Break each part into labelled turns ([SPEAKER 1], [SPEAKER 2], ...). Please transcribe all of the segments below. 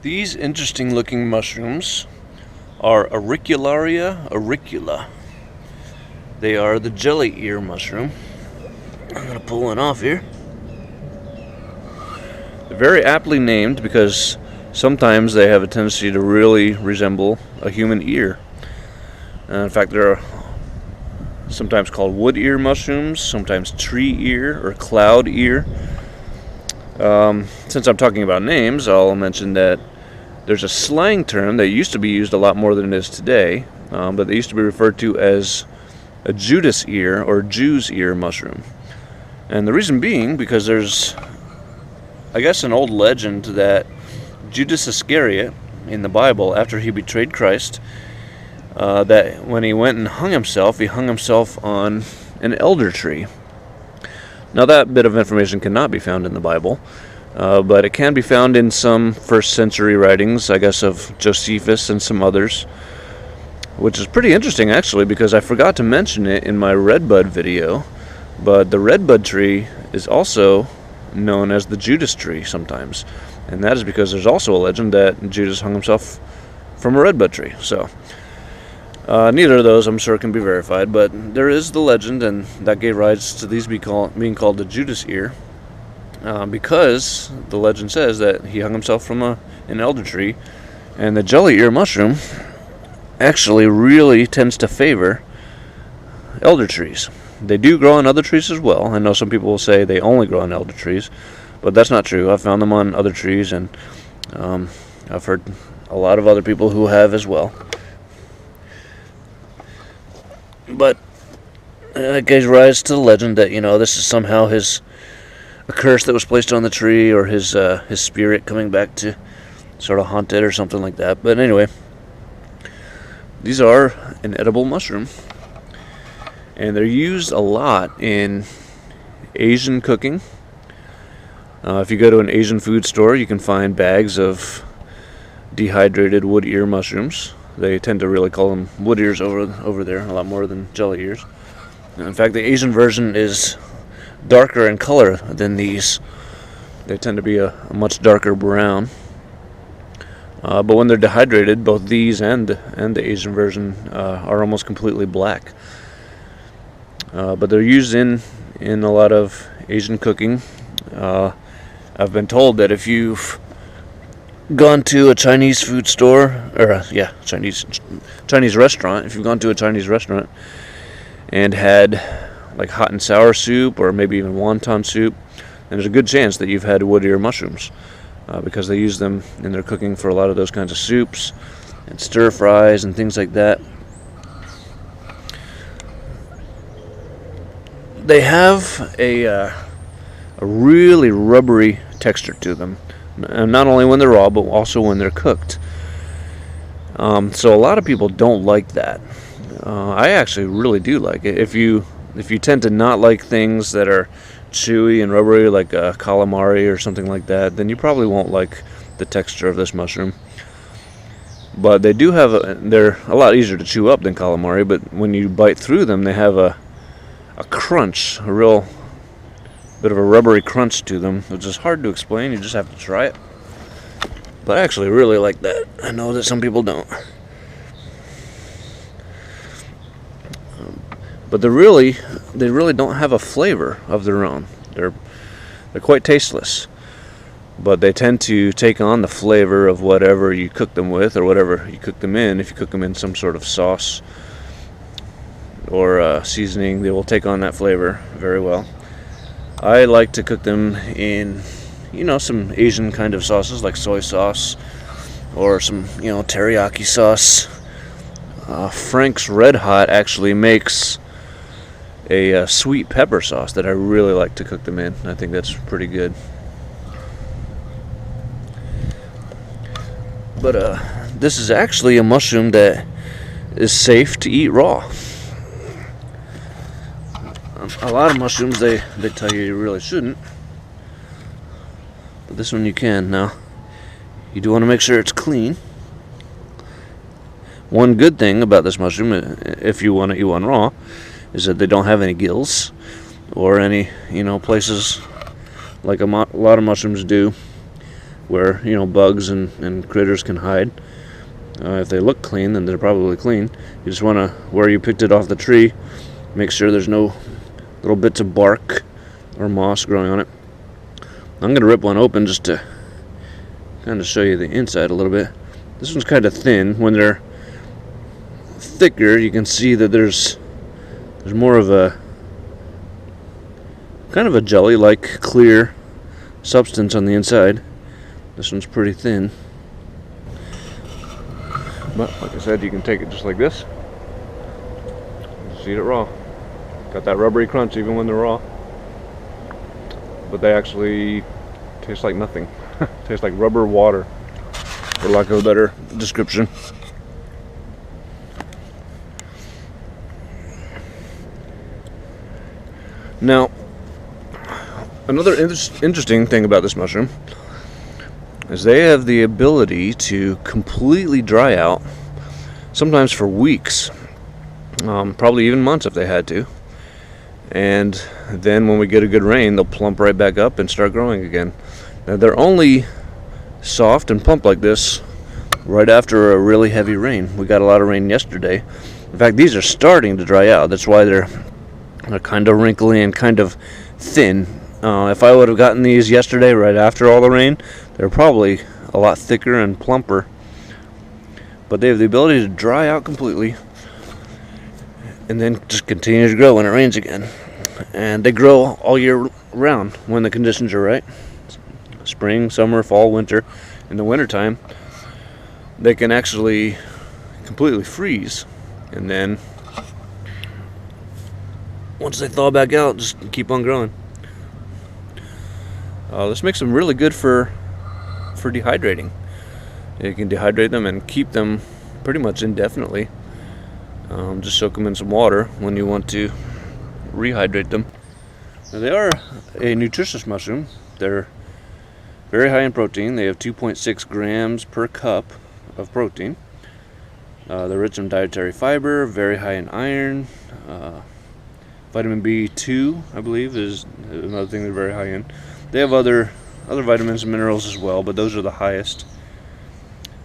[SPEAKER 1] These interesting looking mushrooms are Auricularia auricula. They are the jelly ear mushroom. I'm going to pull one off here. They're very aptly named because sometimes they have a tendency to really resemble a human ear. In fact, they're sometimes called wood ear mushrooms, sometimes tree ear or cloud ear. Since I'm talking about names, I'll mention that there's a slang term that used to be used a lot more than it is today, but they used to be referred to as a Judas ear or Jew's ear mushroom. And the reason being because there's, I guess, an old legend that Judas Iscariot in the Bible, after he betrayed Christ, that when he went and hung himself on an elder tree. Now that bit of information cannot be found in the Bible, but it can be found in some first century writings, I guess, of Josephus and some others, which is pretty interesting actually, because I forgot to mention it in my redbud video, but the redbud tree is also known as the Judas tree sometimes, and that is because there's also a legend that Judas hung himself from a redbud tree. So neither of those, I'm sure, can be verified, but there is the legend, and that gave rise to these being called the Judas ear, because the legend says that he hung himself from an elder tree, and the jelly ear mushroom actually really tends to favor elder trees. They do grow on other trees as well. I know some people will say they only grow on elder trees, but that's not true. I've found them on other trees, and I've heard a lot of other people who have as well. But it gave rise to the legend that, this is somehow a curse that was placed on the tree, or his spirit coming back to sort of haunt it or something like that. But anyway, these are an edible mushroom, and they're used a lot in Asian cooking. If you go to an Asian food store, you can find bags of dehydrated wood ear mushrooms. They tend to really call them wood ears over there, a lot more than jelly ears. In fact, the Asian version is darker in color than these. They tend to be a much darker brown. But when they're dehydrated, both these and the Asian version are almost completely black. But they're used in a lot of Asian cooking. I've been told that if you've gone to a Chinese food store, or Chinese restaurant, if you've gone to a Chinese restaurant and had like hot and sour soup, or maybe even wonton soup, then there's a good chance that you've had wood ear mushrooms, because they use them in their cooking for a lot of those kinds of soups and stir fries and things like that. They have a really rubbery texture to them, not only when they're raw, but also when they're cooked. So a lot of people don't like that. I actually really do like it. If you tend to not like things that are chewy and rubbery, like calamari or something like that, then you probably won't like the texture of this mushroom. But they do they're a lot easier to chew up than calamari, but when you bite through them, they have a crunch, a real bit of a rubbery crunch to them, which is hard to explain. You just have to try it. But I actually really like that. I know that some people don't. But they really don't have a flavor of their own. They're quite tasteless. But they tend to take on the flavor of whatever you cook them with, or whatever you cook them in. If you cook them in some sort of sauce or seasoning, they will take on that flavor very well. I like to cook them in, some Asian kind of sauces, like soy sauce, or some, teriyaki sauce. Frank's Red Hot actually makes a sweet pepper sauce that I really like to cook them in. I think that's pretty good. But this is actually a mushroom that is safe to eat raw. A lot of mushrooms, they tell you really shouldn't, but this one you can. Now, you do want to make sure it's clean. One good thing about this mushroom, if you want to eat one raw, is that they don't have any gills or any, places like a lot of mushrooms do, where bugs and critters can hide. If they look clean, then they're probably clean. You just want to, where you picked it off the tree, make sure there's no little bits of bark or moss growing on it. I'm going to rip one open just to kind of show you the inside a little bit. This one's kind of thin. When they're thicker, you can see that there's more of a kind of a jelly-like clear substance on the inside. This one's pretty thin. But like I said, you can take it just like this. Just eat it raw. Got that rubbery crunch even when they're raw. But they actually taste like nothing. Taste like rubber water, for lack of a better description. Now, another interesting thing about this mushroom is they have the ability to completely dry out, sometimes for weeks, probably even months if they had to. And then when we get a good rain, they'll plump right back up and start growing again. Now, they're only soft and plump like this right after a really heavy rain. We got a lot of rain yesterday. In fact, these are starting to dry out. That's why they're kind of wrinkly and kind of thin. If I would have gotten these yesterday right after all the rain, they're probably a lot thicker and plumper. But they have the ability to dry out completely and then just continue to grow when it rains again. And they grow all year round when the conditions are right. Spring, summer, fall, winter. In the wintertime, they can actually completely freeze. And then once they thaw back out, just keep on growing. This makes them really good for dehydrating. You can dehydrate them and keep them pretty much indefinitely. Just soak them in some water when you want to rehydrate them. Now, they are a nutritious mushroom. They're very high in protein. They have 2.6 grams per cup of protein. They're rich in dietary fiber, very high in iron. Vitamin B2, I believe, is another thing they're very high in. They have other vitamins and minerals as well, but those are the highest.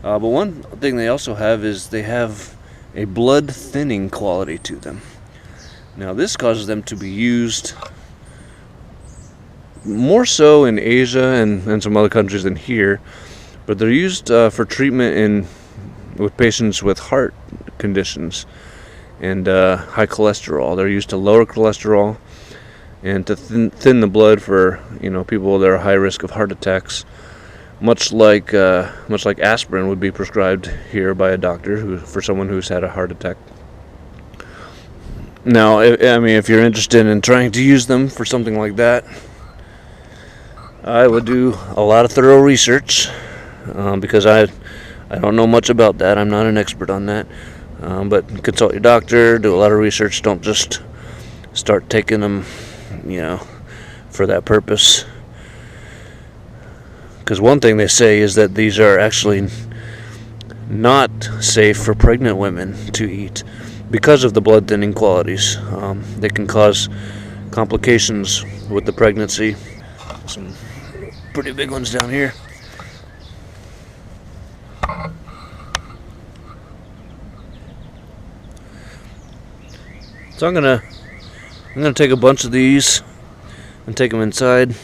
[SPEAKER 1] But one thing they also have is they have a blood thinning quality to them. Now, this causes them to be used more so in Asia and some other countries than here, but they're used for treatment with patients with heart conditions and high cholesterol. They're used to lower cholesterol and to thin the blood for people that are high risk of heart attacks. Much like aspirin would be prescribed here by a doctor for someone who's had a heart attack. Now, if you're interested in trying to use them for something like that, I would do a lot of thorough research because I don't know much about that. I'm not an expert on that. But consult your doctor, do a lot of research. Don't just start taking them, for that purpose. Because one thing they say is that these are actually not safe for pregnant women to eat because of the blood thinning qualities. They can cause complications with the pregnancy. Some pretty big ones down here. So I'm gonna take a bunch of these and take them inside,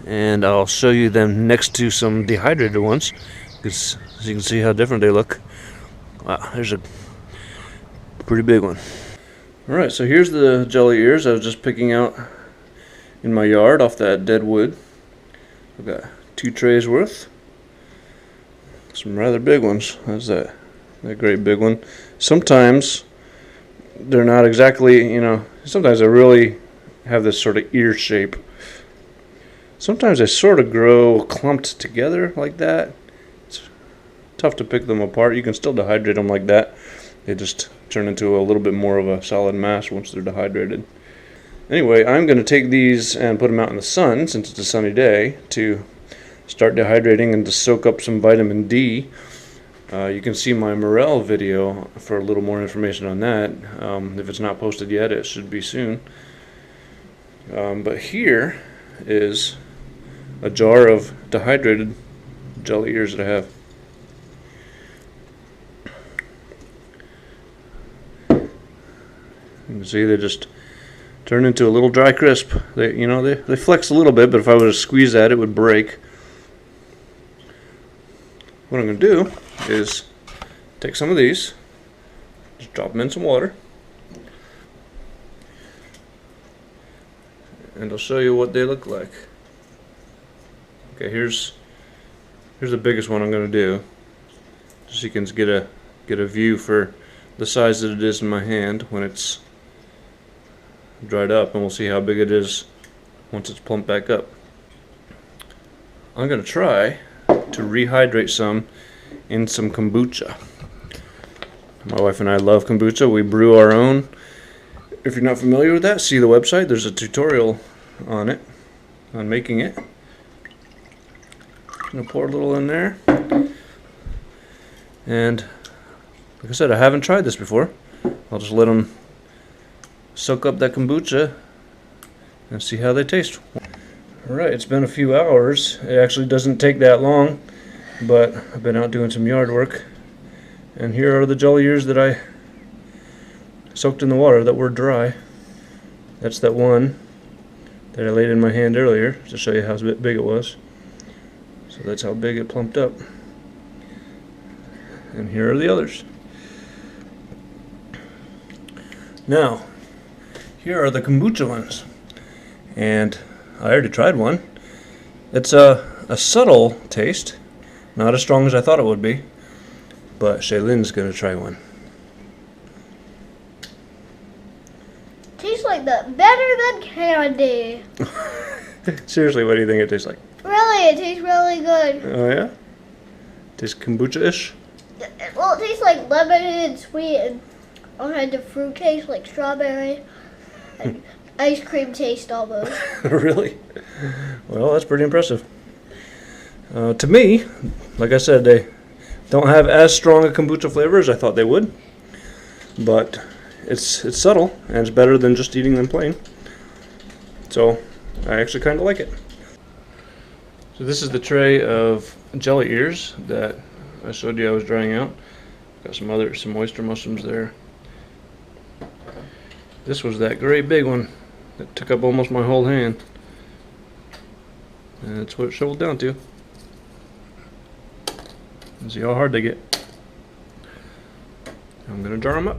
[SPEAKER 1] and I'll show you them next to some dehydrated ones, because as you can see how different they look. Wow, there's a pretty big one. Alright, so here's the jelly ears I was just picking out in my yard off that dead wood. I've got 2 trays worth. Some rather big ones. That's that great big one. Sometimes they're not exactly, sometimes they really have this sort of ear shape. Sometimes they sort of grow clumped together like that. It's tough to pick them apart. You can still dehydrate them like that. They just turn into a little bit more of a solid mass once they're dehydrated. Anyway, I'm going to take these and put them out in the sun, since it's a sunny day, to start dehydrating and to soak up some vitamin D. You can see my morel video for a little more information on that. If it's not posted yet, it should be soon. But here is a jar of dehydrated jelly ears that I have. You can see they just turn into a little dry crisp. They flex a little bit, but if I were to squeeze that, it would break. What I'm going to do is take some of these, just drop them in some water, and I'll show you what they look like. Okay, here's the biggest one I'm going to do, just so you can get a view for the size that it is in my hand when it's dried up, and we'll see how big it is once it's plumped back up. I'm going to try to rehydrate some in some kombucha. My wife and I love kombucha. We brew our own. If you're not familiar with that, see the website. There's a tutorial on it, on making it. I'm going to pour a little in there. And like I said, I haven't tried this before. I'll just let them soak up that kombucha and see how they taste. Alright, it's been a few hours. It actually doesn't take that long, but I've been out doing some yard work. And here are the jelly ears that I soaked in the water that were dry. That's that one that I laid in my hand earlier to show you how big it was. So that's how big it plumped up. And here are the others. Now, here are the kombucha ones. And I already tried one. It's a subtle taste, not as strong as I thought it would be, but Shaylin's gonna try one.
[SPEAKER 2] Tastes like that, better than candy.
[SPEAKER 1] Seriously, what do you think it tastes like?
[SPEAKER 2] Really, it tastes really good.
[SPEAKER 1] Oh yeah? Tastes kombucha-ish?
[SPEAKER 2] Well, it tastes like lemon and sweet and all kinds of fruit taste like strawberry and ice cream taste almost.
[SPEAKER 1] Really? Well, that's pretty impressive. To me, like I said, they don't have as strong a kombucha flavor as I thought they would, but it's subtle and it's better than just eating them plain. So I actually kind of like it. So this is the tray of jelly ears that I showed you I was drying out. Got some oyster mushrooms there. This was that great big one that took up almost my whole hand. And that's what it shoveled down to. And see how hard they get. I'm gonna jar them up.